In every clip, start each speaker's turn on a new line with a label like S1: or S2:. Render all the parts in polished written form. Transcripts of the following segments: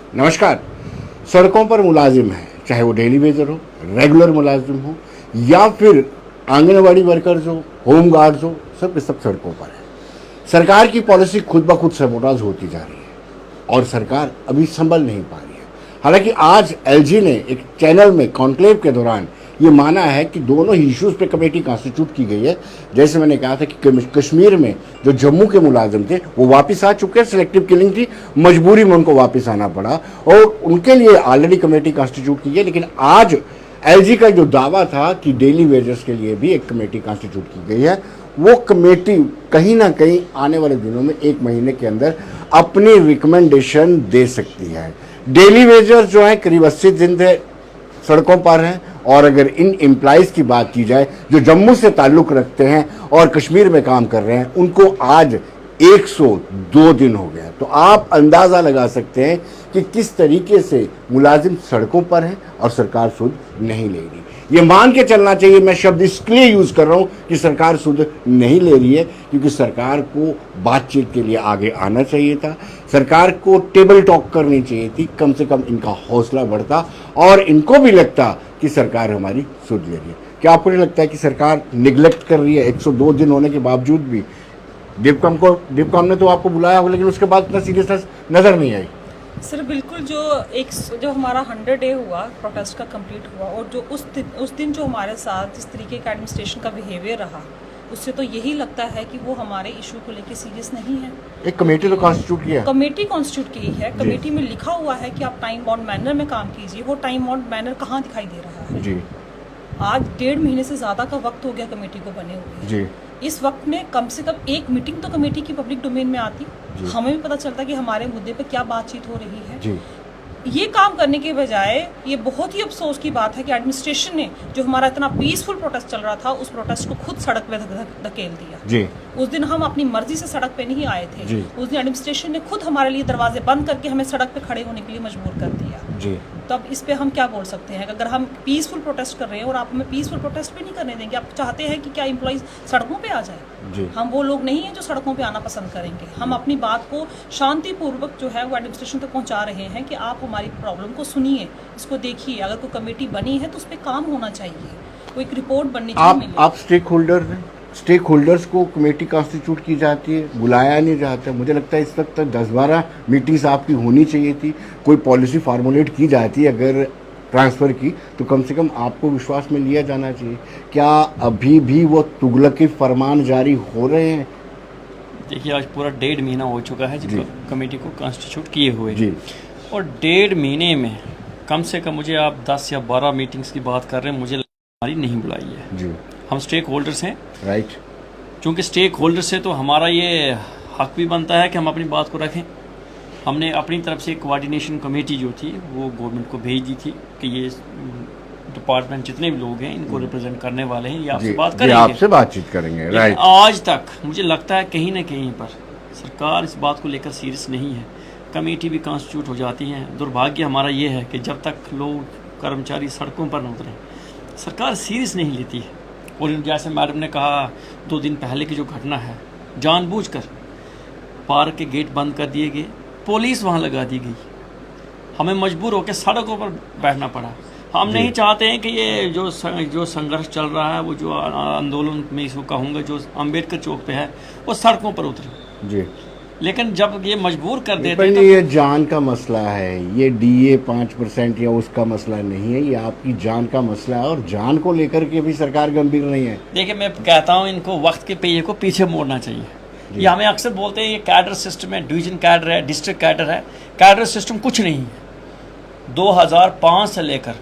S1: नमस्कार। सड़कों पर मुलाजिम हैं, चाहे वो डेली वेजर हो, रेगुलर मुलाजिम हो या फिर आंगनवाड़ी वर्कर्स हो, होम गार्ड्स हो, सब के सब सड़कों पर है। सरकार की पॉलिसी खुद ब खुद सबोटाज होती जा रही है और सरकार अभी संभल नहीं पा रही है। हालांकि आज एलजी ने एक चैनल में कॉन्क्लेव के दौरान ये माना है कि दोनों ही इश्यूज पे कमेटी कॉन्स्टिट्यूट की गई है। जैसे मैंने कहा था कि कश्मीर में जो जम्मू के मुलाजिम थे वो वापस आ चुके हैं, सिलेक्टिव किलिंग थी, मजबूरी में उनको वापस आना पड़ा और उनके लिए ऑलरेडी कमेटी कॉन्स्टिट्यूट की है। लेकिन आज एलजी का जो दावा था कि डेली वेजर्स के लिए भी एक कमेटी कॉन्स्टिट्यूट की गई है, वो कमेटी कहीं ना कहीं आने वाले दिनों में 1 महीने के अंदर अपनी रिकमेंडेशन दे सकती है। डेली वेजर्स जो है करीब 80 दिन से सड़कों पर हैं और अगर इन एम्प्लॉइज की बात की जाए जो जम्मू से ताल्लुक़ रखते हैं और कश्मीर में काम कर रहे हैं, उनको आज 102 दिन हो गया। तो आप अंदाज़ा लगा सकते हैं कि किस तरीके से मुलाजिम सड़कों पर हैं और सरकार सुध नहीं ले रही। ये मान के चलना चाहिए, मैं शब्द इसलिए यूज़ कर रहा हूँ कि सरकार सुध नहीं ले रही है क्योंकि सरकार को बातचीत के लिए आगे आना चाहिए था, सरकार को टेबल टॉक करनी चाहिए थी, कम से कम इनका हौसला बढ़ता और इनको भी लगता कि सरकार हमारी सुध ले रही है। क्या आपको नहीं लगता है कि सरकार निगलेक्ट कर रही है 102 दिन होने के बावजूद भी? डिपकॉम ने तो आपको बुलाया हो लेकिन उसके बाद इतना सीरियसनेस नज़र नहीं आई।
S2: सर बिल्कुल, जो हमारा 100 डे हुआ प्रोटेस्ट का कंप्लीट हुआ और जो उस दिन जो हमारे साथ जिस तरीके का एडमिनिस्ट्रेशन का बिहेवियर रहा, उससे तो यही लगता है कि वो हमारे इशू को लेके सीरियस नहीं है। एक
S1: कमेटी तो कॉन्स्टिट्यूट किया,
S2: कमेटी कॉन्स्टिट्यूट की है, कमेटी में लिखा हुआ है कि आप टाइम बाउंड मैनर में काम कीजिए। वो टाइम बाउंड मैनर कहाँ दिखाई दे रहा है
S1: जी?
S2: आज 1.5 महीने से ज़्यादा का वक्त हो गया कमेटी को बने हुए जी। इस वक्त में कम से कम एक मीटिंग तो कमेटी की पब्लिक डोमेन में आती, हमें भी पता चलता कि हमारे मुद्दे पे क्या बातचीत हो रही है जी। ये काम करने के बजाय ये बहुत ही अफसोस की बात है कि एडमिनिस्ट्रेशन ने जो हमारा इतना पीसफुल प्रोटेस्ट चल रहा था उस प्रोटेस्ट को खुद सड़क पे धकेल दिया जी। उस दिन हम अपनी मर्जी से सड़क पे नहीं आए थे जी। उस दिन एडमिनिस्ट्रेशन ने खुद हमारे लिए दरवाजे बंद करके हमें सड़क पे खड़े होने के लिए मजबूर कर दिया जी। तो अब इस पे हम क्या बोल सकते हैं? अगर हम पीसफुल प्रोटेस्ट कर रहे हैं और आप हमें पीसफुल प्रोटेस्ट भी नहीं करने देंगे, आप चाहते हैं कि क्या एम्प्लॉइज सड़कों पे आ जाए जी। हम वो लोग नहीं हैं जो सड़कों पे आना पसंद करेंगे। हम अपनी बात को शांतिपूर्वक जो है वो एडमिनिस्ट्रेशन तक पहुंचा रहे हैं कि आप हमारी प्रॉब्लम को सुनिए, इसको देखिए। अगर कोई कमेटी बनी है तो उस पर काम होना चाहिए, कोई एक रिपोर्ट बननी चाहिए।
S1: आप स्टेक होल्डर्स को कमेटी कॉन्स्टिट्यूट की जाती है, बुलाया नहीं जाता। मुझे लगता है इस वक्त तक 10-12 मीटिंग्स आपकी होनी चाहिए थी। कोई पॉलिसी फार्मुलेट की जाती है अगर ट्रांसफ़र की तो कम से कम आपको विश्वास में लिया जाना चाहिए। क्या अभी भी वो तुगलकी फरमान जारी हो रहे हैं?
S3: देखिए, आज पूरा 1.5 महीना हो चुका है जब कमेटी को कॉन्स्टिट्यूट किए हुए जी। और 1.5 महीने में कम से कम मुझे आप 10 या 12 मीटिंग्स की बात कर रहे हैं, मुझे हमारी नहीं बुलाई है जी। हम स्टेक होल्डर्स हैं
S1: राइट,
S3: चूँकि स्टेक होल्डर से तो हमारा ये हक भी बनता है कि हम अपनी बात को रखें। हमने अपनी तरफ से कोऑर्डिनेशन कमेटी जो थी वो गवर्नमेंट को भेज दी थी कि ये डिपार्टमेंट जितने भी लोग हैं इनको रिप्रेजेंट करने वाले हैं, ये आपसे बात करेंगे,
S1: आपसे बातचीत करेंगे राइट।
S3: आज तक मुझे लगता है कहीं ना कहीं पर सरकार इस बात को लेकर सीरियस नहीं है। कमेटी भी कॉन्स्टिट्यूट हो जाती हैं। दुर्भाग्य हमारा ये है कि जब तक लोग कर्मचारी सड़कों पर न उतरें सरकार सीरियस नहीं लेती है। और जैसे मैडम ने कहा 2 दिन पहले की जो घटना है, जानबूझकर पार्क के गेट बंद कर दिए गए, पुलिस वहाँ लगा दी गई, हमें मजबूर होकर सड़कों पर बैठना पड़ा। हम नहीं चाहते हैं कि ये जो संघर्ष चल रहा है, वो जो आंदोलन में इसको कहूँगा जो अम्बेडकर चौक पे है, वो सड़कों पर उतरे जी। लेकिन जब ये मजबूर कर देते हैं तो
S1: ये जान का मसला है, ये DA 5% या उसका मसला नहीं है, ये आपकी जान का मसला है और जान को लेकर के भी सरकार गंभीर नहीं है।
S3: देखिए, मैं कहता हूँ इनको वक्त के पहिए को पीछे मोड़ना चाहिए। ये हमें अक्सर बोलते हैं ये कैडर सिस्टम है, डिवीजन कैडर है, डिस्ट्रिक्ट कैडर है। कैडर सिस्टम कुछ नहीं है। 2005 से लेकर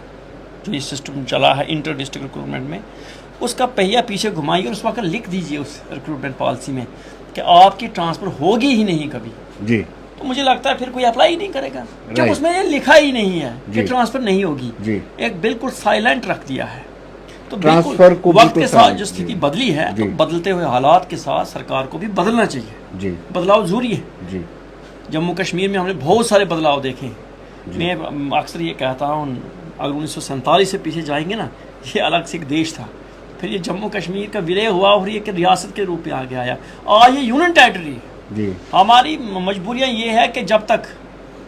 S3: जो ये सिस्टम चला है इंटर डिस्ट्रिक्ट रिक्रूटमेंट में, उसका पहिया पीछे घुमाइए और उस वक्त लिख दीजिए उस रिक्रूटमेंट पॉलिसी में कि आपकी ट्रांसफ़र होगी ही नहीं कभी जी। तो मुझे लगता है फिर कोई अप्लाई ही नहीं करेगा जब उसमें ये लिखा ही नहीं है कि ट्रांसफ़र नहीं होगी जी। एक बिल्कुल साइलेंट रख दिया है। तो ट्रांसफर को वक्त के साथ जो स्थिति बदली है तो बदलते हुए हालात के साथ सरकार को भी बदलना चाहिए जी। बदलाव जरूरी है जी। जम्मू कश्मीर में हमने बहुत सारे बदलाव देखे। मैं अक्सर ये कहता हूँ, अगर 1947 से पीछे जाएंगे ना, ये अलग से एक देश था, फिर ये जम्मू कश्मीर का विलय हुआ और ये रियासत के रूप में आगे आया, आज ये यूनियन टेरिटरी जी। हमारी मजबूरियाँ ये है कि जब तक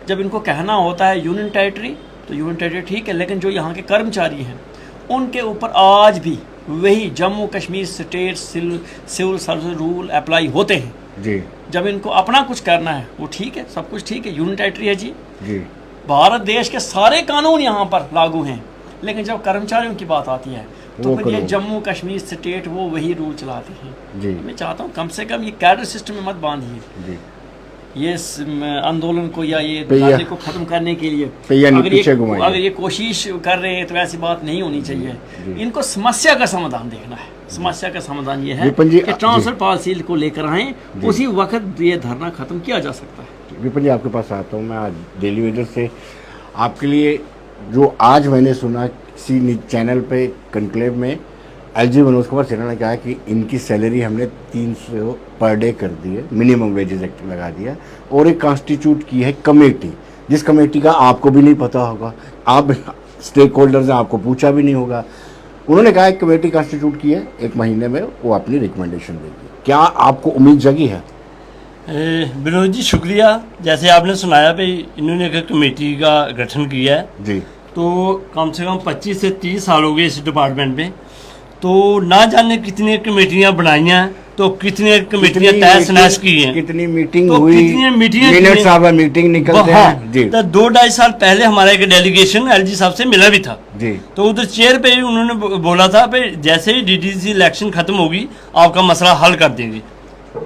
S3: जब इनको कहना होता है यूनियन टेरिटरी तो यूनियन टेरिटरी ठीक है, लेकिन जो यहाँ के कर्मचारी हैं उनके ऊपर आज भी वही Jammu Kashmir state civil service rule apply होते हैं
S1: जी।
S3: जब इनको अपना कुछ करना है वो ठीक है, सब कुछ ठीक है, यूनियन टेरिटरी है जी। भारत देश के सारे कानून यहाँ पर लागू हैं, लेकिन जब कर्मचारियों की बात आती है तो फिर ये जम्मू कश्मीर स्टेट वो वही रूल चलाते हैं जी। मैं चाहता हूँ कम से कम ये कैडर सिस्टम में मत बांधिए ये आंदोलन को या ये धरने को खत्म करने के लिए। अगर ये कोशिश कर रहे हैं तो ऐसी बात नहीं होनी चाहिए। इनको समस्या का समाधान देखना है। समस्या का समाधान ये है कि ट्रांसफर पॉलिसी को लेकर आए, उसी वक्त ये धरना खत्म किया जा सकता है।
S1: विपिन जी आपके पास आता हूँ मैं आज डेली वेजर से आपके लिए जो आज मैंने सुना किसी चैनल पे कनक्लेव में एलजी मनोज कुमार सिन्हा ने कहा कि इनकी सैलरी हमने 300 पर डे कर दी है, मिनिमम वेजेस एक्ट लगा दिया और एक कॉन्स्टिट्यूट की है कमेटी, जिस कमेटी का आपको भी नहीं पता होगा, आप स्टेक होल्डर्स हैं, आपको पूछा भी नहीं होगा। उन्होंने कहा एक कमेटी कॉन्स्टिट्यूट की है, 1 महीने में वो अपनी रिकमेंडेशन देगी। क्या आपको उम्मीद जगी है?
S4: विनोद जी शुक्रिया। जैसे आपने सुनाया भाई इन्होंने एक कमेटी का गठन किया है
S1: जी,
S4: तो कम से कम 25 से 30 साल हो गए इस डिपार्टमेंट में, तो ना जाने कितनी कमेटियां बनाई हैं, तो कितनी कमेटियां तहस नहस की हैं,
S1: कितनी मीटिंग
S4: तो
S1: हुई,
S4: कितनी मीटिंग
S1: मीटिंग निकलते हैं जी।
S4: तो 2-2.5 साल पहले हमारा एक डेलीगेशन एलजी साहब से मिला भी था
S1: जी।
S4: तो उधर चेयर पे उन्होंने बोला था भाई जैसे ही डीडीसी इलेक्शन खत्म होगी आपका मसला हल कर देंगे।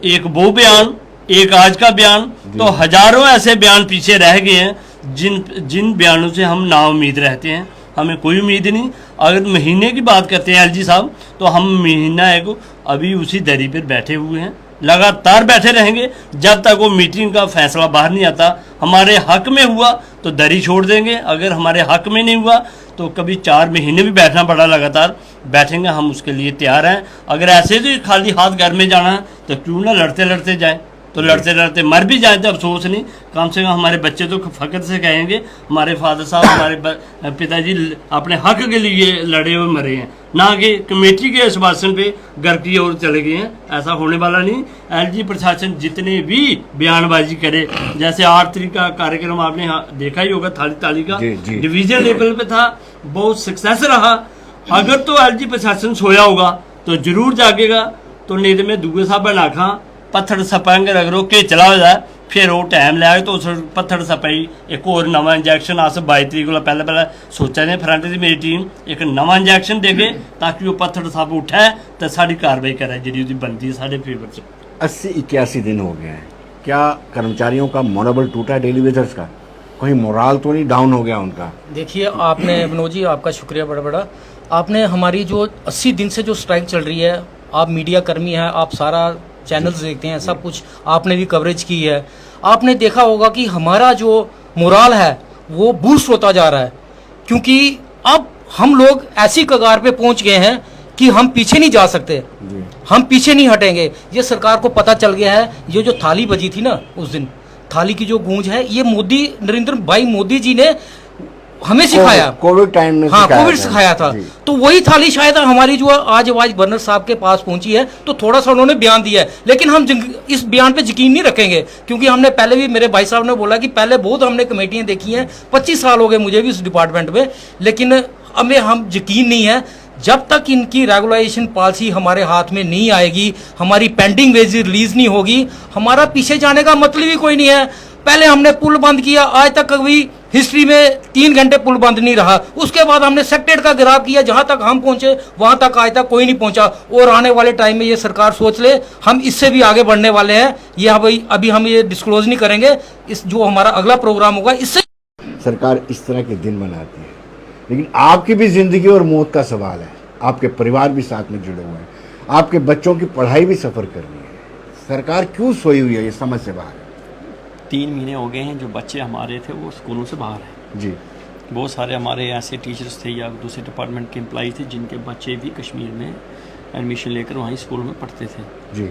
S4: एक वो बयान, एक आज का बयान, तो हजारों ऐसे बयान पीछे रह गए हैं जिन बयानों से हम नाउम्मीद रहते हैं। हमें कोई उम्मीद नहीं। अगर महीने की बात करते हैं एलजी साहब तो हम महीना एक अभी उसी दरी पर बैठे हुए हैं, लगातार बैठे रहेंगे जब तक वो मीटिंग का फैसला बाहर नहीं आता। हमारे हक में हुआ तो दरी छोड़ देंगे, अगर हमारे हक में नहीं हुआ तो कभी 4 महीने भी बैठना पड़ा लगातार बैठेंगे, हम उसके लिए तैयार हैं। अगर ऐसे तो खाली हाथ घर में जाना है तो क्यों ना लड़ते लड़ते जाए, तो लड़ते लड़ते मर भी जाए तो अफसोस नहीं, कम से कम हमारे बच्चे तो फख्र से कहेंगे हमारे फादर साहब हमारे पिताजी अपने हक के लिए लड़े हुए मरे हैं, ना कि कमेटी के आश्वासन पे घर की ओर चले गए हैं। ऐसा होने वाला नहीं। एलजी प्रशासन जितने भी बयानबाजी करे, जैसे 8 तारीख का कार्यक्रम आपने देखा ही होगा, थाली ताली का डिवीजन लेवल पे था, बहुत सक्सेस रहा। अगर तो एलजी प्रशासन सोया होगा तो जरूर जागेगा, तो नहीं तो मैं दूसरे साहब नाखा पत्थर सपाएंगे रगड़ो के चला हो जाए, फिर वो टाइम लिया तो उस पत्थर सपाई एक और नवा इंजैक्शन अस 22 तरीक को पहले सोचा ने फ्रंट की मेरी टीम एक नवा इंजैक्शन देगे ताकि वो पत्थर सप उठे तो साड़ी कार्रवाई करे जी बनती है साढ़े फेवर से।
S1: 80-81 दिन हो गए हैं, क्या कर्मचारियों का मनोबल टूटा है? डेली वेजर्स का कोई मोराल तो नहीं डाउन हो गया उनका?
S5: देखिए आपने विनोद जी आपका शुक्रिया बड़ा बड़ा, आपने हमारी जो 80 दिन से जो स्ट्राइक चल रही है, आप मीडिया कर्मी हैं, आप सारा चैनल्स देखते हैं, सब कुछ आपने भी कवरेज की है, आपने देखा होगा कि हमारा जो मोराल है वो बूस्ट होता जा रहा है, क्योंकि अब हम लोग ऐसी कगार पे पहुंच गए हैं कि हम पीछे नहीं जा सकते, हम पीछे नहीं हटेंगे। ये सरकार को पता चल गया है। ये जो थाली बजी थी ना उस दिन, थाली की जो गूंज है, ये मोदी नरेंद्र भाई मोदी जी ने हमें सिखाया,
S1: कोविड टाइम में।
S5: हाँ, कोविड सिखाया था, तो वही थाली शायद हमारी जो आज गवर्नर साहब के पास पहुंची है, तो थोड़ा सा उन्होंने बयान दिया है, लेकिन हम इस बयान पे यकीन नहीं रखेंगे, क्योंकि हमने पहले भी, मेरे भाई साहब ने बोला कि पहले बहुत हमने कमेटियां देखी हैं, 25 साल हो गए मुझे भी इस डिपार्टमेंट में, लेकिन हमें हम यकीन नहीं है जब तक इनकी रेगुलाइजेशन पॉलिसी हमारे हाथ में नहीं आएगी, हमारी पेंडिंग वेजेस रिलीज नहीं होगी, हमारा पीछे जाने का मतलब ही कोई नहीं है। पहले हमने पुल बंद किया, आज तक कभी हिस्ट्री में 3 घंटे पुल बंद नहीं रहा। उसके बाद हमने सेक्टेड का गिराव किया, जहां तक हम पहुंचे वहां तक आज तक कोई नहीं पहुंचा। और आने वाले टाइम में ये सरकार सोच ले, हम इससे भी आगे बढ़ने वाले हैं। ये अभी हम ये डिस्क्लोज नहीं करेंगे, इस जो हमारा अगला प्रोग्राम होगा इससे।
S1: सरकार इस तरह के दिन मनाती है, लेकिन आपकी भी जिंदगी और मौत का सवाल है, आपके परिवार भी साथ में जुड़े हुए हैं, आपके बच्चों की पढ़ाई भी सफर करनी है। सरकार क्यों सोई हुई है? ये समझ से बाहर है।
S3: 3 महीने हो गए हैं जो बच्चे हमारे थे वो स्कूलों से बाहर हैं
S1: जी।
S3: बहुत सारे हमारे ऐसे टीचर्स थे या दूसरे डिपार्टमेंट के एम्प्लॉई थे जिनके बच्चे भी कश्मीर में एडमिशन लेकर वहीं स्कूल में पढ़ते थे
S1: जी।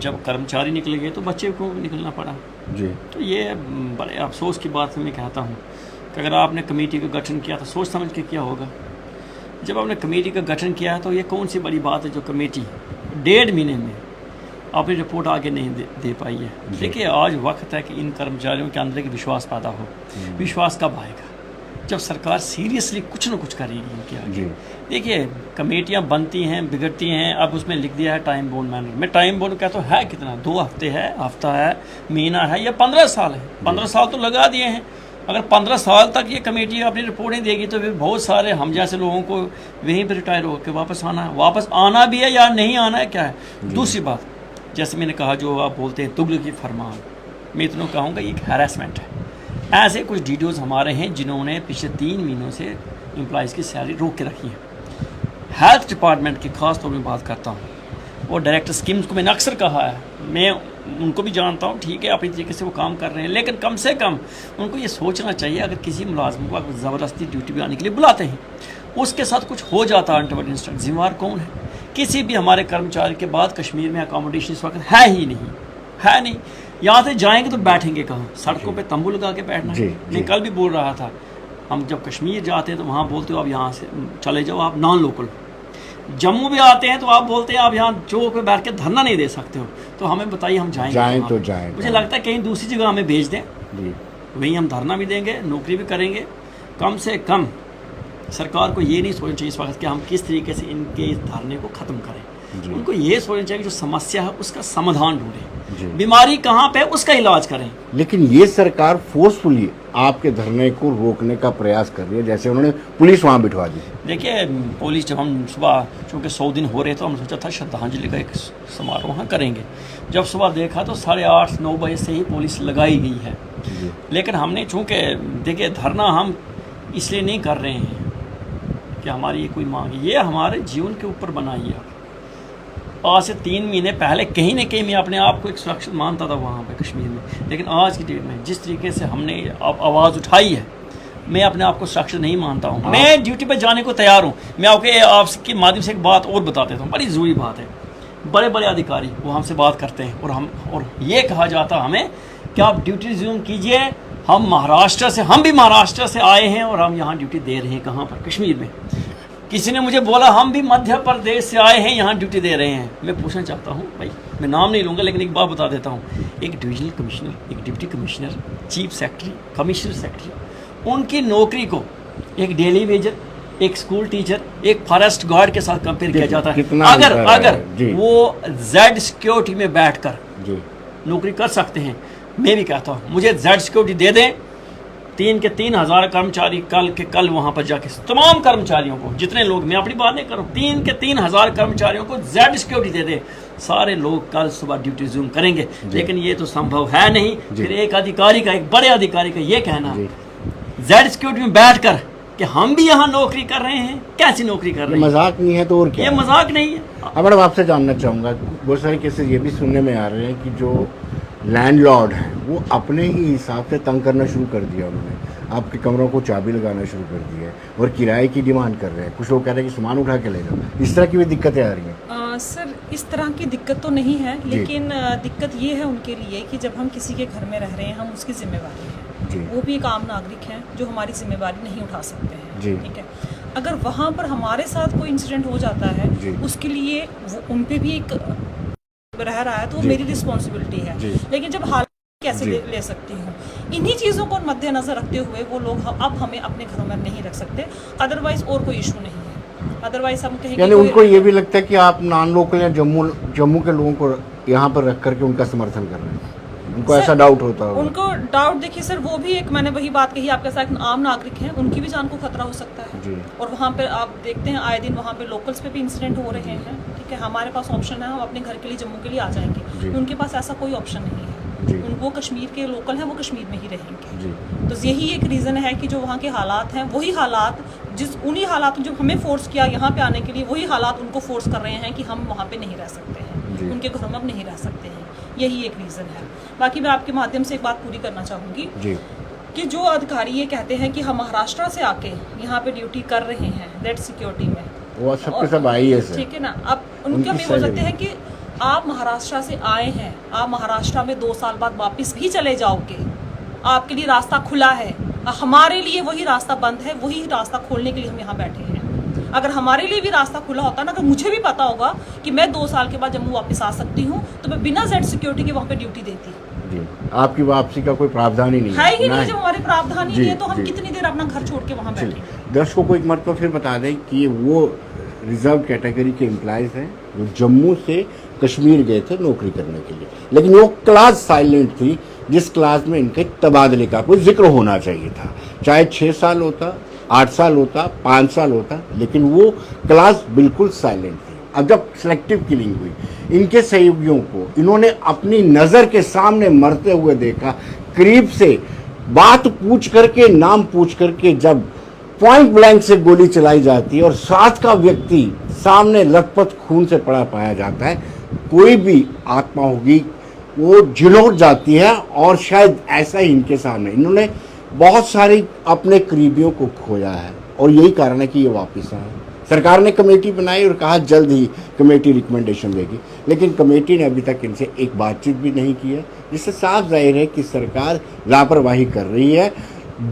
S3: जब कर्मचारी निकल गए तो बच्चे को निकलना पड़ा
S1: जी।
S3: तो ये बड़े अफसोस की बात मैं कहता हूँ कि अगर आपने कमेटी का गठन किया तो सोच समझ के क्या होगा। जब आपने कमेटी का गठन किया तो ये कौन सी बड़ी बात है जो कमेटी 1.5 महीने में अपनी रिपोर्ट आगे नहीं दे पाई है। देखिए आज वक्त है कि इन कर्मचारियों के अंदर एक विश्वास पैदा हो। विश्वास कब आएगा? जब सरकार सीरियसली कुछ ना कुछ करेगी इनके आगे। देखिए कमेटियां बनती हैं, बिगड़ती हैं, अब उसमें लिख दिया है टाइम बोर्ड मैनेजर। मैं टाइम बोर्ड कहता हूँ है कितना, 2 हफ्ते है, हफ्ता है, महीना है या 15 साल है? 15 साल तो लगा दिए हैं। अगर 15 साल तक ये कमेटी अपनी रिपोर्टें देगी तो फिर बहुत सारे हम जैसे लोगों को वहीं पर रिटायर होकर वापस आना है। वापस आना भी है या नहीं आना है, क्या है? दूसरी बात, जैसे मैंने कहा, जो आप बोलते हैं तुगलकी फरमान, मैं इतना कहूँगा ये एक हैरेसमेंट है। ऐसे कुछ डीडीओज़ हमारे हैं जिन्होंने पिछले 3 महीनों से एम्प्लॉइज़ की सैलरी रोक के रखी है। हेल्थ डिपार्टमेंट की खास तौर पर बात करता हूँ, और डायरेक्टर स्कीम्स को मैंने अक्सर कहा है, मैं उनको भी जानता हूँ, ठीक है अपनी तरीके से वो काम कर रहे हैं, लेकिन कम से कम उनको ये सोचना चाहिए अगर किसी मुलाजिम को अगर ज़बरदस्ती ड्यूटी पे आने के लिए बुलाते हैं, उसके साथ कुछ हो जाता है अनटवर्ड इंस्टेंट, जिम्मेवार कौन है? किसी भी हमारे कर्मचारी के बाद कश्मीर में अकोमोडेशन इस वक्त है ही नहीं, है नहीं। यहाँ से जाएंगे तो बैठेंगे कहाँ? सड़कों पे तंबू लगा के बैठना है। मैं कल भी बोल रहा था, हम जब कश्मीर जाते हैं तो वहाँ बोलते हो आप यहाँ से चले जाओ, आप नॉन लोकल। जम्मू भी आते हैं तो आप बोलते हैं आप यहाँ चौक पे बैठ के धरना नहीं दे सकते हो। तो हमें बताइए हम जाएं
S1: तो जाएं।
S3: मुझे लगता है कहीं दूसरी जगह हमें भेज दें, वहीं हम धरना भी देंगे, नौकरी भी करेंगे। कम से कम सरकार को ये नहीं सोचना चाहिए इस वक्त कि हम किस तरीके से इनके इस धरने को ख़त्म करें। उनको ये सोचना चाहिए कि जो समस्या है उसका समाधान ढूंढें, बीमारी कहाँ पे है उसका इलाज करें।
S1: लेकिन ये सरकार फोर्सफुली आपके धरने को रोकने का प्रयास कर रही है, जैसे उन्होंने पुलिस वहाँ बिठवा दी।
S3: देखिए पुलिस, जब हम सुबह, चूँकि 100 दिन हो रहे तो हम सोचा था श्रद्धांजलि का एक समारोह वहाँ करेंगे। जब सुबह देखा तो 8:30-9 बजे से ही पुलिस लगाई गई है। लेकिन हमने चूँकि देखिए धरना हम इसलिए नहीं कर रहे हैं कि हमारी ये कोई मांग, ये हमारे जीवन के ऊपर बनाई है। आज से 3 महीने पहले कहीं ना कहीं मैं अपने आप को एक सुरक्षित मानता था वहाँ पे कश्मीर में, लेकिन आज की डेट में जिस तरीके से हमने आवाज़ उठाई है, मैं अपने आप को सुरक्षित नहीं मानता हूँ। मैं ड्यूटी पे जाने को तैयार हूँ। मैं आपके माध्यम से एक बात और बता देता हूँ, बड़ी ज़रूरी बात है। बड़े बड़े अधिकारी वो हमसे बात करते हैं और ये कहा जाता हमें कि आप ड्यूटी रिज्यूम कीजिए, हम भी महाराष्ट्र से आए हैं और हम यहाँ ड्यूटी दे रहे हैं। कहाँ पर? कश्मीर में। किसी ने मुझे बोला हम भी मध्य प्रदेश से आए हैं, यहाँ ड्यूटी दे रहे हैं। मैं पूछना चाहता हूँ भाई, मैं नाम नहीं लूँगा लेकिन एक बात बता देता हूँ, एक डिविजनल कमिश्नर, एक deputy commissioner, chief secretary, commissioner secretary, उनकी नौकरी को एक डेली वेजर, एक स्कूल टीचर, एक फॉरेस्ट गार्ड के साथ कंपेयर किया जाता है। अगर वो जेड सिक्योरिटी में बैठकर नौकरी कर सकते हैं, मैं भी कहता हूँ मुझे जेड सिक्योरिटी दे दें। 3 के 3,000 कर्मचारी कल वहाँ पर जाके तमाम कर्मचारियों को, जितने लोग, मैं अपनी बात नहीं कर रहा हूँ, 3 के 3,000 कर्मचारियों को जेड सिक्योरिटी दे दे, सारे लोग कल सुबह ड्यूटी रिज्यूम करेंगे। लेकिन ये तो संभव है नहीं। फिर एक अधिकारी का, एक बड़े अधिकारी का ये कहना जेड सिक्योरिटी में बैठ कर कि हम भी यहाँ नौकरी कर रहे हैं, कैसी नौकरी कर रहे हैं?
S1: मजाक नहीं है तो और क्या?
S3: ये मजाक नहीं है।
S1: अब मैडम आपसे जानना चाहूँगा, बहुत सारे केसेस ये भी सुनने में आ रहे हैं कि जो लैंडलॉर्ड है वो अपने ही हिसाब से तंग करना शुरू कर दिया, उन्होंने आपके कमरों को चाबी लगाना शुरू कर दी है और किराए की डिमांड कर रहे हैं। कुछ लोग कह रहे हैं कि सामान उठा के ले जाओ। इस तरह की भी दिक्कतें आ रही हैं?
S2: सर इस तरह की दिक्कत तो नहीं है, लेकिन दिक्कत ये है उनके लिए कि जब हम किसी के घर में रह रहे हैं, हम उसकी जिम्मेवारी है, वो भी एक आम नागरिक हैं जो हमारी जिम्मेवारी नहीं उठा सकते हैं। ठीक है, अगर वहाँ पर हमारे साथ कोई इंसिडेंट हो जाता है, उसके लिए उन पे भी एक रह रहा है, तो वो मेरी रिस्पॉन्सिबिलिटी है। लेकिन जब हाल कैसे ले सकती हूँ, इन्हीं चीज़ों को मद्देनजर रखते हुए वो लोग अब हमें अपने घरों में नहीं रख सकते। अदरवाइज और कोई इशू नहीं है। अदरवाइज हम कहेंगे, यानी
S1: उनको ये भी लगता है कि आप नॉन लोकल या जम्मू के लोगों को यहाँ पर रख करके उनका समर्थन कर रहे हैं, उनको ऐसा डाउट होता है? उनको
S2: डाउट, देखिए सर, वो भी एक, मैंने वही बात कही, आपके साथ आम नागरिक हैं, उनकी भी जान को खतरा हो सकता है। और वहाँ पे आप देखते हैं आए दिन वहाँ पे लोकल्स पे भी इंसिडेंट हो रहे हैं। ठीक है, हमारे पास ऑप्शन है, हम अपने घर के लिए जम्मू के लिए आ जाएंगे, उनके पास ऐसा कोई ऑप्शन नहीं है। वो कश्मीर के लोकल हैं, वो कश्मीर में ही रहेंगे। तो यही एक रीज़न है कि जो वहाँ के हालात हैं, वही हालात उन्हीं हालात जो हमें फोर्स किया यहाँ पे आने के लिए, वही हालात उनको फोर्स कर रहे हैं कि हम वहाँ पे नहीं रह सकते हैं, उनके घरों में अब नहीं रह सकते हैं। यही एक रीज़न है। बाकी मैं आपके माध्यम से एक बात पूरी करना चाहूँगी कि जो अधिकारी ये कहते हैं कि हम महाराष्ट्र से आके यहाँ पे ड्यूटी कर रहे हैं जेड सिक्योरिटी में,
S1: वो सबके सब आई है,
S2: ठीक है ना। अब उनका भी बोल सकते हैं कि आप महाराष्ट्र से आए हैं, आप महाराष्ट्र में 2 साल बाद वापस भी चले जाओगे, आपके लिए रास्ता खुला है, हमारे लिए वही रास्ता बंद है, वही रास्ता खोलने के लिए हम यहाँ बैठे हैं। अगर हमारे लिए भी रास्ता खुला होता ना, अगर मुझे भी पता होगा कि मैं 2 साल के बाद जम्मू वापस आ सकती हूँ, तो मैं बिना जेड सिक्योरिटी के वहाँ पे ड्यूटी देती।
S1: जी, आपकी वापसी का कोई प्रावधान ही नहीं
S2: है ही नहीं, जब हमारे प्रावधान ही
S1: जी,
S2: नहीं है तो हम
S1: जी।
S2: कितनी देर अपना घर छोड़ के वहाँ बैठे।
S1: दर्शकों को एक मरतबा फिर बता दें कि ये वो रिजर्व कैटेगरी के एम्प्लॉयज़ हैं जो जम्मू से कश्मीर गए थे नौकरी करने के लिए, लेकिन वो क्लास साइलेंट थी जिस क्लास में इनके तबादले का कोई जिक्र होना चाहिए था, चाहे 6 साल होता, 8 साल होता, 5 साल होता, लेकिन वो क्लास बिल्कुल साइलेंट थी। अब जब सिलेक्टिव किलिंग हुई, इनके सहयोगियों को इन्होंने अपनी नज़र के सामने मरते हुए देखा, करीब से बात पूछ करके, नाम पूछ करके जब पॉइंट ब्लैंक से गोली चलाई जाती है और साथ का व्यक्ति सामने लथपथ खून से पड़ा पाया जाता है, कोई भी आत्मा होगी वो झिलौट जाती है। और शायद ऐसा ही इनके सामने इन्होंने बहुत सारे अपने करीबियों को खोया है और यही कारण है कि ये वापस आए। सरकार ने कमेटी बनाई और कहा जल्द ही कमेटी रिकमेंडेशन देगी, लेकिन कमेटी ने अभी तक इनसे एक बातचीत भी नहीं की है, जिससे साफ जाहिर है कि सरकार लापरवाही कर रही है,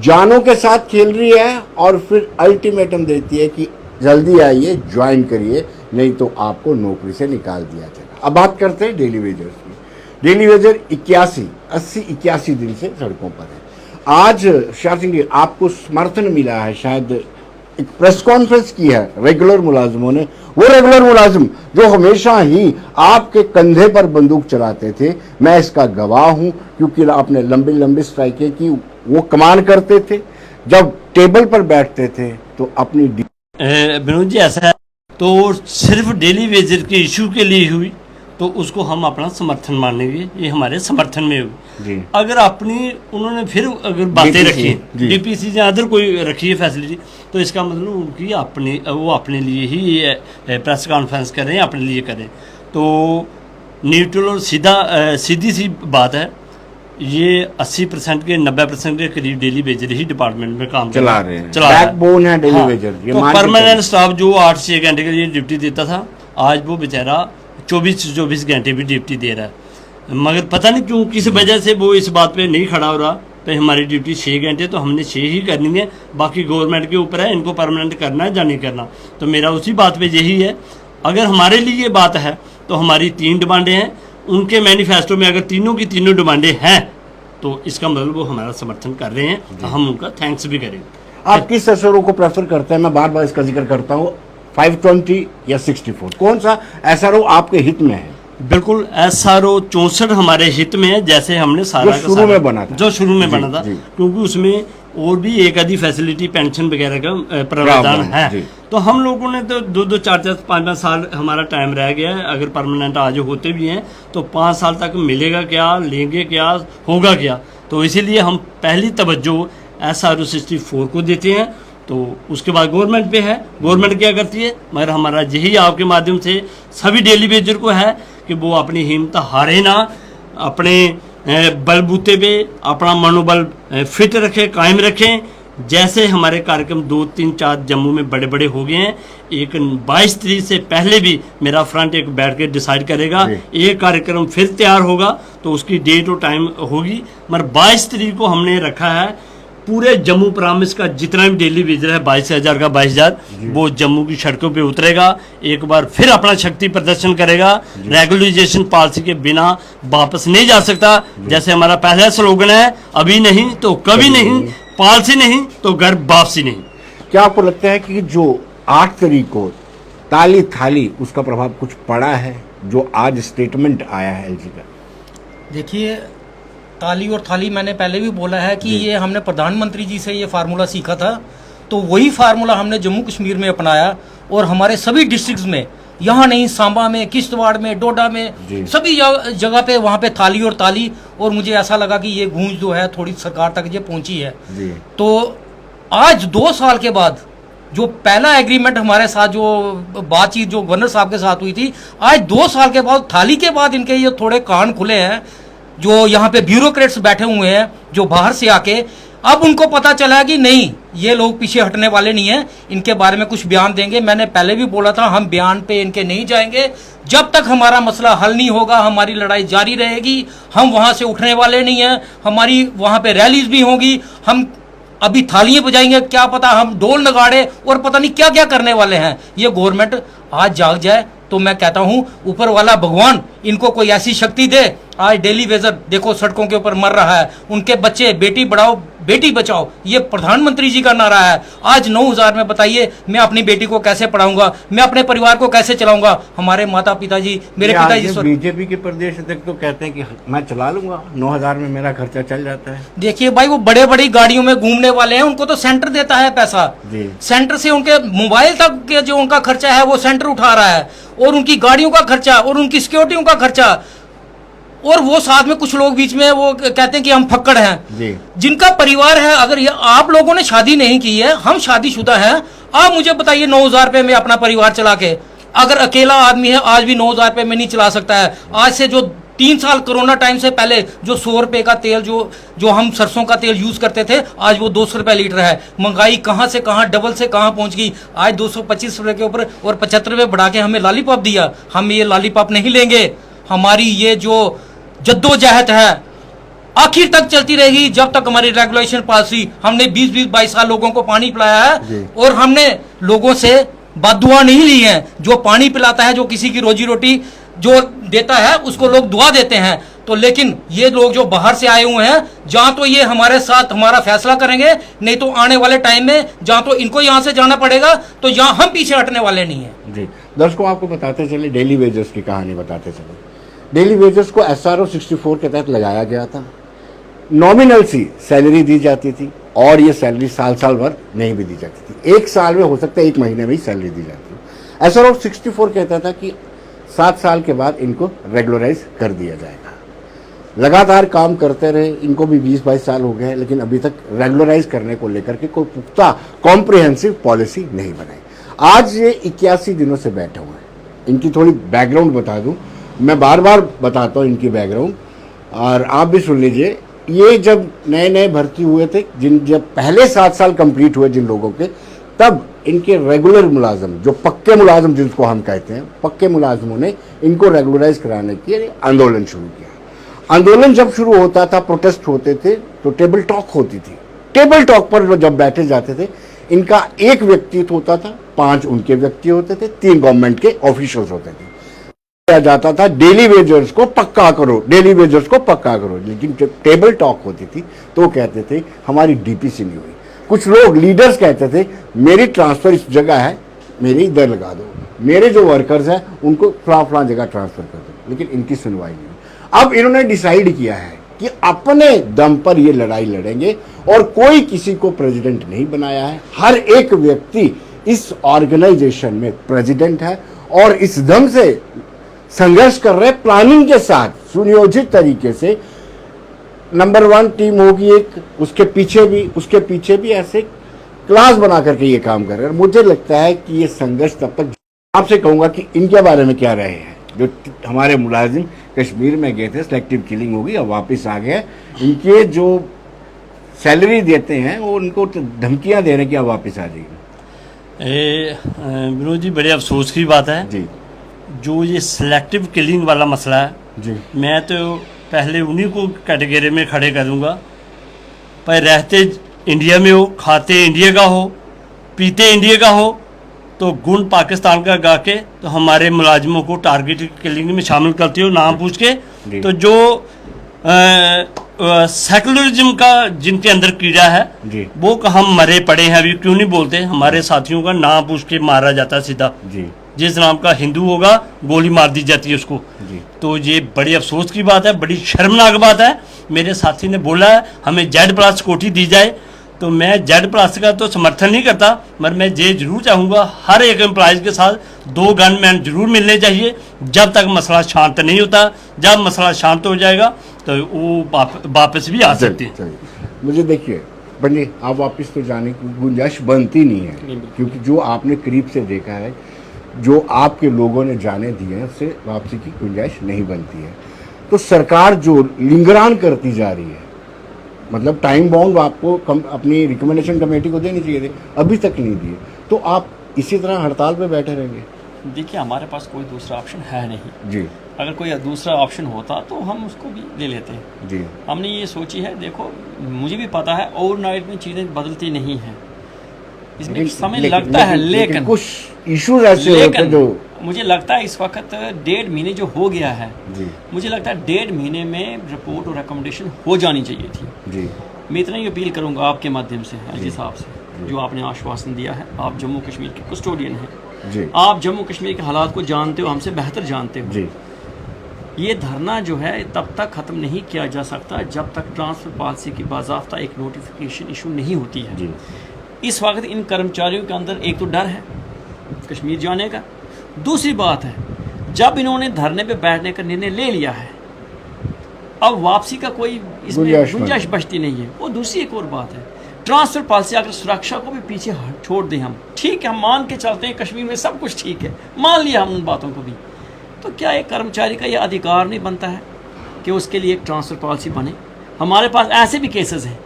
S1: जानों के साथ खेल रही है और फिर अल्टीमेटम देती है कि जल्दी आइए, ज्वाइन करिए, नहीं तो आपको नौकरी से निकाल दिया जाएगा। अब बात करते हैं डेली वेजर्स की। डेली वेजर 81 दिन से सड़कों पर है। आज शाह सिंह जी, आपको समर्थन मिला है, शायद एक प्रेस कॉन्फ्रेंस की है रेगुलर मुलाजिमों ने, वो रेगुलर मुलाजिम जो हमेशा ही आपके कंधे पर बंदूक चलाते थे। मैं इसका गवाह हूं क्योंकि आपने लंबी लंबी स्ट्राइकें की, वो कमान करते थे, जब टेबल पर बैठते थे तो अपनी
S4: विनोद जी ऐसा है तो सिर्फ डेली वेजर के इशू के लिए हुई तो उसको हम अपना समर्थन मानेंगे, ये हमारे समर्थन में हुई।
S1: जी।
S4: अगर अपनी उन्होंने फिर अगर बातें
S1: DPC,
S4: रखी
S1: जी।
S4: डीपीसी या अदर कोई रखी है फैसिलिटी, तो इसका मतलब उनकी अपनी वो अपने लिए ही ये प्रेस कॉन्फ्रेंस करें, अपने लिए करें। तो न्यूट्रल और सीधी सी बात है, ये 80% के 90% के करीब डेली वेजर ही डिपार्टमेंट में काम
S1: चला रहे हैं, बैकबोन है डेली वेजर। ये
S4: तो
S1: मान के
S4: परमानेंट
S1: चलो।
S4: स्टाफ जो 8-6 घंटे के लिए ड्यूटी देता था, आज वो बेचारा 24 घंटे भी ड्यूटी दे रहा है। मगर पता नहीं क्यों, किस वजह से वो इस बात पे नहीं खड़ा हो रहा पे हमारी ड्यूटी 6 घंटे तो हमने 6 ही करनी है, बाकी गवर्नमेंट के ऊपर है इनको परमानेंट करना है या नहीं करना। तो मेरा उसी बात पे यही है, अगर हमारे लिए ये बात है तो हमारी 3 डिमांडें हैं, उनके मैनिफेस्टो में अगर तीनों की तीनों डिमांडें हैं तो इसका मतलब वो हमारा समर्थन कर रहे हैं, तो हम उनका थैंक्स भी करेंगे।
S1: आप किस एसआरओ को प्रेफर करते हैं? मैं बार बार इसका जिक्र करता हूँ, 520 या 64, कौन सा एसआरओ आपके हित में है?
S4: बिल्कुल SRO 64 हमारे हित में है, जैसे हमने सारा
S1: जो
S4: का
S1: शुरू
S4: सारा-
S1: में बना था।
S4: जो शुरू में
S1: जी,
S4: बना था,
S1: जी।
S4: क्योंकि उसमें और भी एक आधी फैसिलिटी पेंशन वगैरह का प्रावधान
S1: प्रावधान, जी।
S4: है। तो हम लोगों ने तो 2-2, 4-4, 5-5 साल हमारा टाइम रह गया है। अगर परमानेंट आज होते भी हैं तो 5 साल तक मिलेगा क्या, लेंगे क्या, होगा क्या? तो इसीलिए हम पहली तवज्जो SRO 64 को देते हैं। तो उसके बाद गवर्नमेंट पे है, गवर्नमेंट क्या करती है, मगर हमारा यही आपके माध्यम से सभी डेली वेजर को है कि वो अपनी हिम्मत हारे ना, अपने बलबूते पे अपना मनोबल फिट रखें, कायम रखें। जैसे हमारे कार्यक्रम 2, 3, 4 जम्मू में बड़े बड़े हो गए हैं, एक 22 तारीख से पहले भी मेरा फ्रंट एक बैठ के डिसाइड करेगा, एक कार्यक्रम फिर तैयार होगा तो उसकी डेट और टाइम होगी। मगर 22 तारीख को हमने रखा है पूरे जम्मू प्रामिस का जितना भी डेली वेजर है 22,000 का 22,000 वो जम्मू की सड़कों पे उतरेगा, एक बार फिर अपना शक्ति प्रदर्शन करेगा। रेगुलराइजेशन पॉलिसी के बिना वापस नहीं जा सकता। जैसे हमारा पहला स्लोगन है, अभी नहीं तो कभी नहीं, पॉलिसी नहीं तो घर वापसी नहीं।
S1: क्या आपको लगता है कि जो 8 तारीख को ताली थाली उसका प्रभाव कुछ पड़ा है, जो आज स्टेटमेंट आया है एलजी का?
S5: देखिए, ताली और थाली मैंने पहले भी बोला है कि ये हमने प्रधानमंत्री जी से ये फार्मूला सीखा था, तो वही फार्मूला हमने जम्मू कश्मीर में अपनाया और हमारे सभी डिस्ट्रिक्ट्स में, यहाँ नहीं, सांबा में, किश्तवाड़ में, डोडा में, सभी जगह पे वहाँ पे थाली और ताली। और मुझे ऐसा लगा कि ये गूंज जो है थोड़ी सरकार तक ये पहुँची है। तो आज 2 साल के बाद जो पहला एग्रीमेंट हमारे साथ, जो बातचीत जो गवर्नर साहब के साथ हुई थी, आज 2 साल के बाद थाली के बाद इनके ये थोड़े कान खुले हैं। जो यहाँ पे ब्यूरोक्रेट्स बैठे हुए हैं जो बाहर से आके, अब उनको पता चला है कि नहीं, ये लोग पीछे हटने वाले नहीं हैं, इनके बारे में कुछ बयान देंगे। मैंने पहले भी बोला था, हम बयान पे इनके नहीं जाएंगे जब तक हमारा मसला हल नहीं होगा। हमारी लड़ाई जारी रहेगी, हम वहाँ से उठने वाले नहीं हैं। हमारी वहाँ पे रैलीज भी होंगी। हम अभी थालियां बजाएंगे, क्या पता हम ढोल नगाड़े और पता नहीं क्या क्या करने वाले हैं। ये गवर्नमेंट आज जाग जाए तो मैं कहता हूं ऊपर वाला भगवान इनको कोई ऐसी शक्ति दे। आज डेली वेजर देखो सड़कों के ऊपर मर रहा है, उनके बच्चे बेटी बढ़ाओ बेटी बचाओ, ये प्रधानमंत्री जी का नारा है। आज 9,000 में बताइए मैं अपनी बेटी को कैसे पढ़ाऊंगा, मैं अपने परिवार को कैसे चलाऊंगा। हमारे माता पिताजी, मेरे पिताजी
S1: बीजेपी के प्रदेश अध्यक्ष तो कहते हैं कि मैं चला लूंगा, 9,000 में मेरा खर्चा चल जाता है।
S5: देखिए भाई, वो बड़े बड़ी गाड़ियों में घूमने वाले हैं, उनको तो सेंटर देता है पैसा। सेंटर से उनके मोबाइल तक के जो उनका खर्चा है वो सेंटर उठा रहा है, और उनकी गाड़ियों का खर्चा और उनकी सिक्योरिटियों का खर्चा, और वो साथ में कुछ लोग बीच में वो कहते हैं कि हम फक्कड़ हैं जी। जिनका परिवार है, अगर ये आप लोगों ने शादी नहीं की है, हम शादीशुदा हैं, आप मुझे बताइए 9,000 रुपए में अपना परिवार चला के, अगर अकेला आदमी है आज भी 9,000 रुपए में नहीं चला सकता है। आज से जो 3 साल कोरोना टाइम से पहले जो 100 रुपए का तेल जो हम सरसों का तेल यूज करते थे, आज वो 200 रुपए लीटर है। महंगाई कहां से कहां डबल से कहां पहुंच गई। आज 225 रुपए के ऊपर और 75 रुपए बढ़ा के हमें लॉलीपॉप दिया। हम ये लॉलीपॉप नहीं लेंगे। हमारी ये जो जद्दोजहद है आखिर तक चलती रहेगी जब तक हमारी रेगुलेशन पॉलिसी। हमने 20-22 साल लोगों को पानी पिलाया है और हमने लोगों से बददुआ नहीं ली है। जो पानी पिलाता है, जो किसी की रोजी रोटी जो देता है, उसको लोग दुआ देते हैं। तो लेकिन ये लोग जो बाहर से आए हुए हैं, जहां तो ये हमारे साथ हमारा फैसला करेंगे, नहीं तो आने वाले टाइम में जहां तो इनको यहां से जाना पड़ेगा, तो यहां हम पीछे हटने वाले नहीं है
S1: जी। दर्शकों आपको बताते चले, डेली वेजेस की कहानी बताते चले। डेली वेजेस को SRO 64 के तहत लगाया गया था। नॉमिनल सी सैलरी दी जाती थी और ये सैलरी साल भर नहीं भी दी जाती थी। 1 साल में हो सकता है 1 महीने में ही सैलरी दी जाती है। SRO 64 कहता था कि 7 साल के बाद इनको रेगुलराइज कर दिया जाएगा। लगातार काम करते रहे, इनको भी 20-22 साल हो गए, लेकिन अभी तक रेगुलराइज करने को लेकर के कोई पुख्ता कॉम्प्रिहेंसिव पॉलिसी नहीं बनाई। आज ये 81 दिनों से बैठे हुए हैं। इनकी थोड़ी बैकग्राउंड बता दूं, मैं बार बार बताता हूँ इनकी बैकग्राउंड, और आप भी सुन लीजिए। ये जब नए भर्ती हुए थे, जब पहले 7 साल कंप्लीट हुए जिन लोगों के, तब इनके रेगुलर मुलाजिम, जो पक्के मुलाजिम जिनको हम कहते हैं, पक्के मुलाजिमों ने इनको रेगुलराइज कराने के आंदोलन शुरू किया। आंदोलन जब शुरू होता था, प्रोटेस्ट होते थे, तो टेबल टॉक होती थी। टेबल टॉक पर जब बैठे जाते थे, इनका एक व्यक्तित्व होता था, 5 उनके व्यक्ति होते थे, 3 गवर्नमेंट के ऑफिशियल्स होते थे। जाता था डेली वेजर्स को पक्का करो, डेली वेजर्स को पक्का करो। लेकिन जब टेबल टॉक होती थी तो कहते थे हमारी डीपीसी नहीं हुई। कुछ लोग लीडर्स कहते थे मेरी ट्रांसफर इस जगह है, मेरी इधर लगा दो, मेरे जो वर्कर्स हैं उनको फलां जगह ट्रांसफर कर दो। लेकिन इनकी सुनवाई नहीं। अब इन्होंने डिसाइड किया है कि अपने दम पर ये लड़ाई लड़ेंगे, और कोई किसी को प्रेसिडेंट नहीं बनाया है। हर एक व्यक्ति इस ऑर्गेनाइजेशन में प्रेसिडेंट है, और इस दम से संघर्ष कर रहे, प्लानिंग के साथ सुनियोजित तरीके से। नंबर 1 टीम होगी एक, उसके पीछे भी ऐसे क्लास बना करके ये काम कर रहे हैं। मुझे लगता है कि ये संघर्ष तब तक। आपसे कहूंगा कि इनके बारे में क्या रहे हैं। जो हमारे मुलाजिम कश्मीर में गए थे, सिलेक्टिव किलिंग होगी, अब वापस आ गए। इनके जो सैलरी देते हैं वो उनको धमकियां दे रहे हैं कि अब वापस आ जाएगी।
S4: विनोद जी, बड़े अफसोस की बात है
S1: जी,
S4: जो ये सिलेक्टिव किलिंग वाला मसला है
S1: जी।
S4: मैं तो पहले उन्हीं को कैटेगरी में खड़े करूँगा। पर रहते इंडिया में हो, खाते इंडिया का हो, पीते इंडिया का हो, तो गुण पाकिस्तान का गा के तो हमारे मुलाजिमों को टारगेटेड किलिंग में शामिल करते हो नाम पूछ के। तो जो सेकुलरिज्म का जिनके अंदर कीड़ा है
S1: जी,
S4: वो हम मरे पड़े हैं, अभी क्यों नहीं बोलते। हमारे साथियों का नाम पूछ के मारा जाता सीधा
S1: जी।
S4: जिस नाम का हिंदू होगा गोली मार दी जाती है उसको जी। तो ये बड़ी अफसोस की बात है, बड़ी शर्मनाक बात है। मेरे साथी ने बोला है हमें Z+ कोटी दी जाए, तो मैं Z+ का तो समर्थन नहीं करता, मगर मैं ये जरूर चाहूँगा हर एक एम्प्लॉयज़ के साथ 2 गनमैन जरूर मिलने चाहिए जब तक मसला शांत नहीं होता। जब मसला शांत हो जाएगा तो वो वापस भी आ सकते हैं।
S1: मुझे देखिए पंडित, आप वापस तो जाने की गुंजाइश बनती नहीं है, क्योंकि जो आपने करीब से देखा है, जो आपके लोगों ने जाने दिए हैं, उससे वापसी की गुंजाइश नहीं बनती है। तो सरकार जो लिंगरान करती जा रही है, मतलब टाइम बाउंड आपको अपनी रिकमेंडेशन कमेटी को देनी चाहिए थे, अभी तक नहीं दिए, तो आप इसी तरह हड़ताल पे बैठे रहेंगे।
S3: देखिए हमारे पास कोई दूसरा ऑप्शन है नहीं
S1: जी।
S3: अगर कोई दूसरा ऑप्शन होता तो हम उसको भी ले लेते हैं।
S1: जी
S3: हमने ये सोची है, देखो मुझे भी पता है ओवरनाइट में चीज़ें बदलती नहीं हैं, इसमें समय लगता है, लेकिन
S1: कुछ इश्यूज ऐसे होते हैं
S3: लेकिन
S1: जो
S3: मुझे लगता है इस वक्त 1.5 महीने जो हो गया है,
S1: जी
S3: मुझे लगता है 1.5 महीने में रिपोर्ट और रिकमेंडेशन हो जानी चाहिए थी।
S1: जी
S3: मैं इतना ही अपील करूंगा आपके माध्यम से एलजी साहब से, जो आपने आश्वासन दिया है, आप जम्मू कश्मीर के कस्टोडियन हैं,
S1: जी
S3: आप जम्मू कश्मीर के हालात को जानते हो, हमसे बेहतर जानते हो।
S1: जी
S3: ये धरना जो है तब तक ख़त्म नहीं किया जा सकता जब तक ट्रांसफ़र पॉलिसी की बाज़ाफ्ता एक नोटिफिकेशन इशू नहीं होती है।
S1: जी
S3: इस वक्त इन कर्मचारियों के अंदर एक तो डर है कश्मीर जाने का, दूसरी बात है जब इन्होंने धरने पे बैठने का निर्णय ले लिया है, अब वापसी का कोई इसमें गुंजाइश बचती नहीं है। वो दूसरी एक और बात है, ट्रांसफ़र पॉलिसी अगर सुरक्षा को भी पीछे छोड़ दें हम, ठीक है, हम मान के चलते हैं कश्मीर में सब कुछ ठीक है, मान लिया हम उन बातों को भी, तो क्या एक कर्मचारी का ये अधिकार नहीं बनता है कि उसके लिए एक ट्रांसफ़र पॉलिसी बने? हमारे पास ऐसे भी केसेस हैं,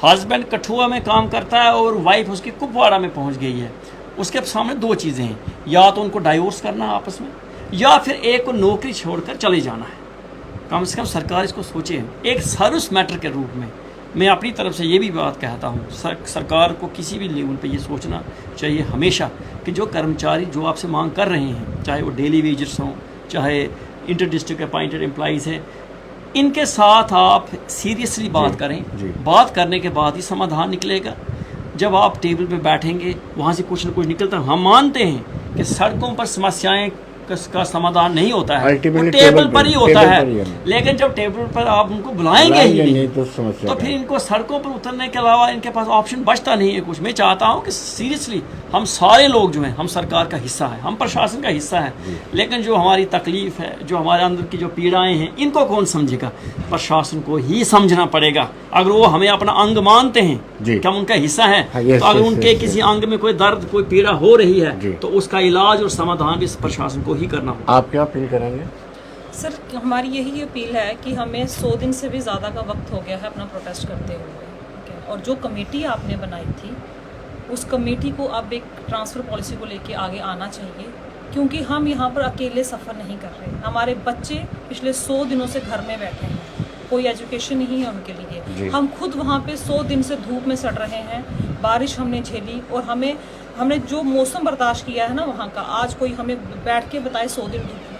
S3: हस्बैंड कठुआ में काम करता है और वाइफ उसकी कुपवाड़ा में पहुंच गई है, उसके सामने दो चीज़ें हैं, या तो उनको डाइवोर्स करना आपस में, या फिर एक को नौकरी छोड़कर चले जाना है। कम से कम सरकार इसको सोचे एक सर्विस मैटर के रूप में। मैं अपनी तरफ से ये भी बात कहता हूँ, सरकार को किसी भी लेवल पे ये सोचना चाहिए हमेशा कि जो कर्मचारी जो आपसे मांग कर रहे हैं, चाहे वो डेली वेजर्स हों, चाहे इंटर डिस्ट्रिक्ट अपॉइंटेड एम्प्लॉइज़ हैं, इनके साथ आप सीरियसली बात करें। बात करने के बाद ही समाधान निकलेगा। जब आप टेबल पे बैठेंगे वहाँ से कुछ ना कुछ निकलता है। हम मानते हैं कि सड़कों पर समस्याएं का समाधान नहीं होता है, वो टेबल पर ही होता है, लेकिन जब टेबल पर आप उनको बुलाएंगे ही नहीं तो फिर इनको सड़कों पर उतरने के अलावा इनके पास ऑप्शन बचता नहीं है कुछ। मैं चाहता हूँ कि सीरियसली हम सारे लोग जो हैं, हम सरकार का हिस्सा है, हम प्रशासन का हिस्सा है, लेकिन जो हमारी तकलीफ है, जो हमारे अंदर की जो पीड़ाएं हैं, इनको कौन समझेगा? प्रशासन को ही समझना पड़ेगा। अगर वो हमें अपना अंग मानते हैं कि हम उनका हिस्सा है, तो अगर उनके किसी अंग में कोई दर्द, कोई पीड़ा हो रही है, तो उसका इलाज और समाधान भी प्रशासन को ही करना होगा।
S1: आप क्या अपील करेंगे?
S2: सर, हमारी यही अपील है कि हमें 100 दिन से भी ज़्यादा का वक्त हो गया है अपना प्रोटेस्ट करते हुए, ठीक है? और जो कमेटी आपने बनाई थी, उस कमेटी को अब एक ट्रांसफ़र पॉलिसी को लेके आगे आना चाहिए, क्योंकि हम यहाँ पर अकेले सफ़र नहीं कर रहे। हमारे बच्चे पिछले 100 दिनों से घर में बैठे हैं, कोई एजुकेशन नहीं है उनके लिए। हम खुद वहाँ पे 100 दिन से धूप में सड़ रहे हैं, बारिश हमने झेली, और हमने जो मौसम बर्दाश्त किया है ना वहाँ का, आज कोई हमें बैठ के बताए 100 दिन धूप में,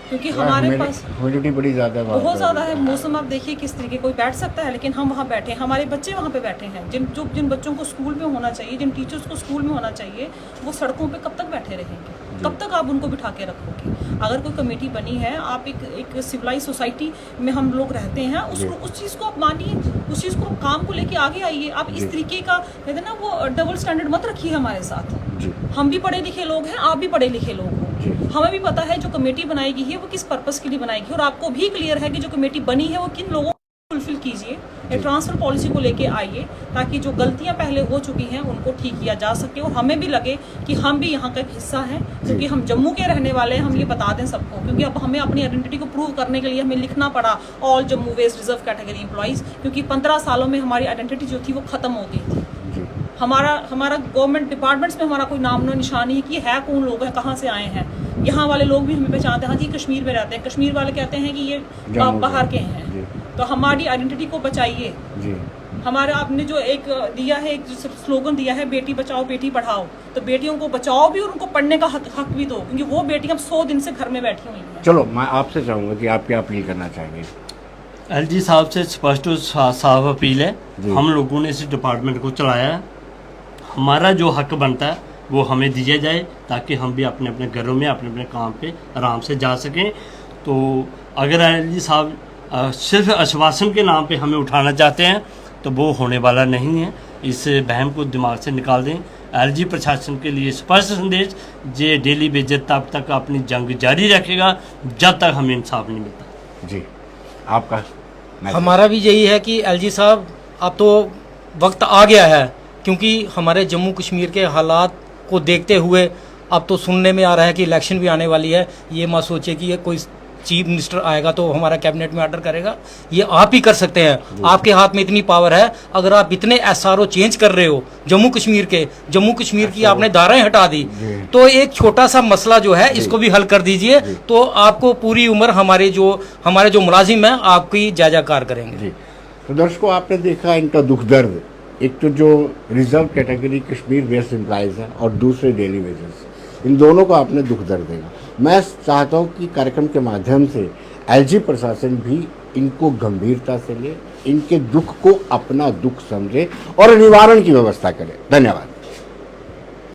S2: क्योंकि हमारे पास
S1: ह्यूमिडिटी बड़ी ज़्यादा है,
S2: बहुत ज़्यादा है। मौसम आप देखिए किस तरीके, कोई बैठ सकता है, लेकिन हम वहाँ बैठे हैं, हमारे बच्चे वहाँ पे बैठे हैं। जिन बच्चों को स्कूल में होना चाहिए, जिन टीचर्स को स्कूल में होना चाहिए, वो सड़कों पे कब तक बैठे रहेंगे? कब तक आप उनको बिठा के रखोगे? अगर कोई कमेटी बनी है, आप एक सिविलाइज सोसाइटी में हम लोग रहते हैं, उसको उस चीज़ को आप मानिए, उस चीज़ को काम को लेके आगे आइए। आप इस तरीके का कहते हैं ना, वो डबल स्टैंडर्ड मत रखिए हमारे साथ। हम भी पढ़े लिखे लोग हैं, आप भी पढ़े लिखे लोग हो, हमें भी पता है जो कमेटी बनाई गई है वो किस पर्पस के लिए बनाई गई, और आपको भी क्लियर है कि जो कमेटी बनी है वो किन लोगों को फुलफिल कीजिए। ट्रांसफ़र पॉलिसी को लेके आइए, ताकि जो गलतियां पहले हो चुकी हैं उनको ठीक किया जा सके, और हमें भी लगे कि हम भी यहाँ का एक हिस्सा हैं, क्योंकि हम जम्मू के रहने वाले हैं। हम ये बता दें सबको, क्योंकि अब हमें अपनी आइडेंटिटी को प्रूव करने के लिए हमें लिखना पड़ा all Jammu west reserve category employees, क्योंकि 15 सालों में हमारी आइडेंटिटी जो थी वो ख़त्म हो गई थी। हमारा गवर्नमेंट डिपार्टमेंट्स में हमारा कोई नाम निशान नहीं है कि है कौन लोग हैं, कहाँ से आए हैं। यहाँ वाले लोग भी हमें पहचानते हैं, हाँ जी कश्मीर में रहते हैं, कश्मीर वाले कहते हैं कि ये बाहर के हैं। तो हमारी आइडेंटिटी को बचाइए। हमारे आपने जो एक दिया है, एक स्लोगन दिया है, बेटी बचाओ बेटी पढ़ाओ, तो बेटियों को बचाओ भी और उनको पढ़ने का हक भी दो, क्योंकि वो बेटियां 100 दिन से घर में बैठी हुई हैं।
S1: चलो, मैं आपसे चाहूँगा कि आप क्या अपील करना चाहेंगे?
S4: एलजी साहब से स्पष्ट और साफ अपील है, हम लोगों ने इस डिपार्टमेंट को चलाया है, हमारा जो हक बनता है वो हमें दिया जाए, ताकि हम भी अपने अपने घरों में अपने अपने काम पे आराम से जा सकें। तो अगर एलजी साहब सिर्फ आश्वासन के नाम पे हमें उठाना चाहते हैं तो वो होने वाला नहीं है। इस बहम को दिमाग से निकाल दें। एलजी प्रशासन के लिए स्पष्ट संदेश, जे डेली वेजर तब तक अपनी जंग जारी रखेगा जब तक हमें इंसाफ नहीं मिलता।
S1: जी, आपका?
S5: हमारा भी यही है कि एलजी साहब, अब तो वक्त आ गया है, क्योंकि हमारे जम्मू कश्मीर के हालात को देखते हुए अब तो सुनने में आ रहा है कि इलेक्शन भी आने वाली है। ये मत सोचिए कि ये कोई चीफ मिनिस्टर आएगा तो हमारा कैबिनेट में ऑर्डर करेगा, ये आप ही कर सकते हैं। आपके हाथ में इतनी पावर है। अगर आप इतने SRO चेंज कर रहे हो जम्मू कश्मीर की आपने धाराएं हटा दी, तो एक छोटा सा मसला जो है इसको भी हल कर दीजिए, तो आपको पूरी उम्र हमारे जो मुलाजिम हैं आपकी जय जयकार करेंगे।
S1: जी, तो दर्शकों आपने देखा इनका दुख दर्द, एक तो जो reserve category Kashmir based employees हैं और दूसरे डेली वेजेस, इन दोनों को आपने दुख दर्द देगा। मैं चाहता हूँ कि कार्यक्रम के माध्यम से LG प्रशासन भी इनको गंभीरता से ले, इनके दुख को अपना दुख समझे और निवारण की व्यवस्था करे। धन्यवाद।